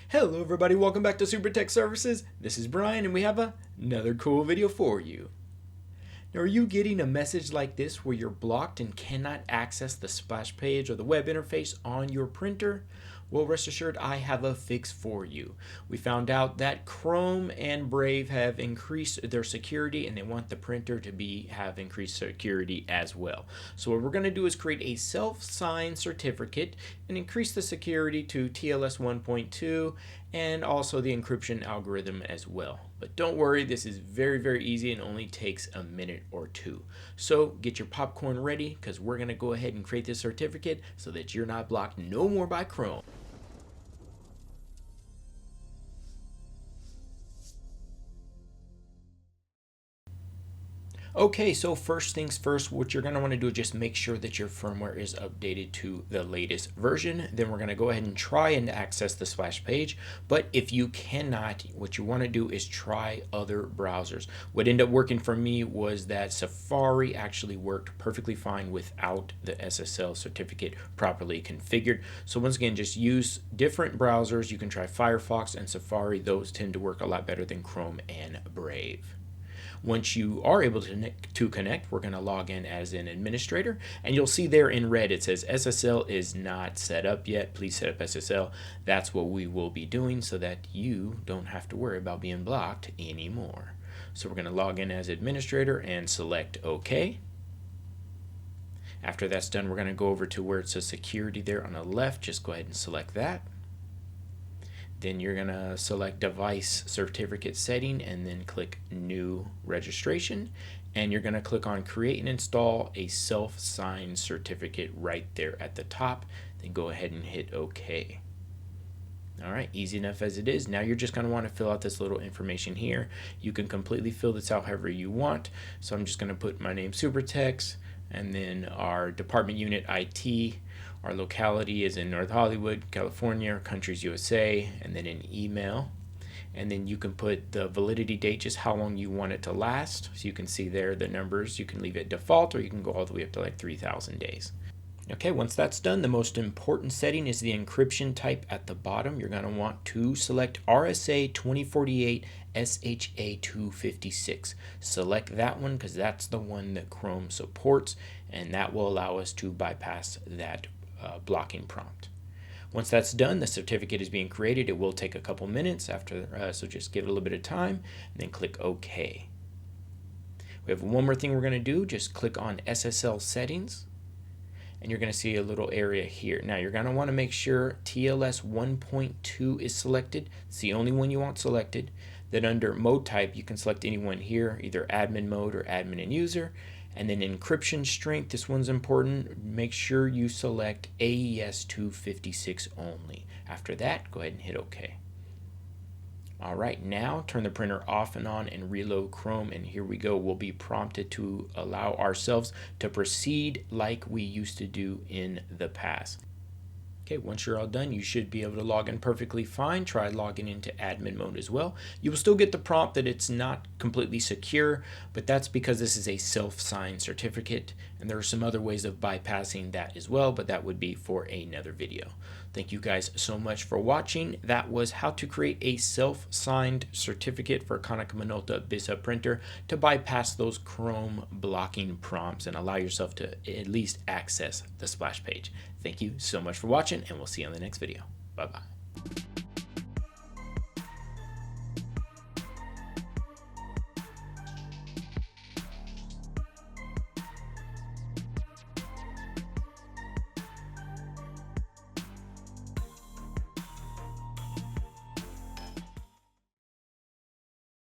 Hello everybody, welcome back to Super Tech Services. This is Brian and we have another cool video for you. Now, are you getting a message like this where you're blocked and cannot access the splash page or the web interface on your printer? Well, rest assured, I have a fix for you. We found out that Chrome and Brave have increased their security and they want the printer to have increased security as well. So what we're going to do is create a self-signed certificate and increase the security to TLS 1.2 and also the encryption algorithm as well. But don't worry, this is very easy and only takes a minute or two. So get your popcorn ready because we're going to go ahead and create this certificate so that you're not blocked no more by Chrome. Okay, so first things first, what you're going to want to do is just make sure that your firmware is updated to the latest version. Then we're going to go ahead and try and access the splash page. But if you cannot, what you want to do is try other browsers. What ended up working for me was that Safari actually worked perfectly fine without the SSL certificate properly configured. So once again, just use different browsers. You can try Firefox and Safari. Those tend to work a lot better than Chrome and Brave. Once you are able to connect, we're going to log in as an administrator, and you'll see there in red it says SSL is not set up yet. Please set up SSL. That's what we will be doing so that you don't have to worry about being blocked anymore. So we're going to log in as administrator and select OK. After that's done, we're going to go over to where it says security there on the left. Just go ahead and select that. Then you're going to select device certificate setting and then click new registration, and you're going to click on create and install a self-signed certificate right there at the top. Then go ahead and hit OK. Alright, easy enough as it is. Now you're just going to want to fill out this little information here. You can completely fill this out however you want. So I'm just going to put my name Supertex, and then our department unit IT. Our locality is in North Hollywood, California, countries USA, and then an email. And then you can put the validity date, just how long you want it to last. So you can see there the numbers. You can leave it default or you can go all the way up to like 3,000 days. Okay, once that's done, the most important setting is the encryption type at the bottom. You're going to want to select RSA 2048 SHA-256. Select that one because that's the one that Chrome supports, and that will allow us to bypass that blocking prompt. Once that's done, the certificate is being created. It will take a couple minutes after, so just give it a little bit of time and then click OK. We have one more thing we're going to do. Just click on SSL settings and you're going to see a little area here. Now you're going to want to make sure TLS 1.2 is selected. It's the only one you want selected. Then under mode type, you can select any one here, either admin mode or admin and user. And then encryption strength, this one's important. Make sure you select AES 256 only. After that, go ahead and hit OK. Alright, now turn the printer off and on and reload Chrome, and here we go. We'll be prompted to allow ourselves to proceed like we used to do in the past. Okay, once you're all done, you should be able to log in perfectly fine. Try logging into admin mode as well. You will still get the prompt that it's not completely secure, but that's because this is a self-signed certificate, and there are some other ways of bypassing that as well, but that would be for another video. Thank you guys so much for watching. That was how to create a self-signed certificate for Konica Minolta Bizhub printer to bypass those Chrome blocking prompts and allow yourself to at least access the splash page. Thank you so much for watching, and we'll see you on the next video. Bye-bye.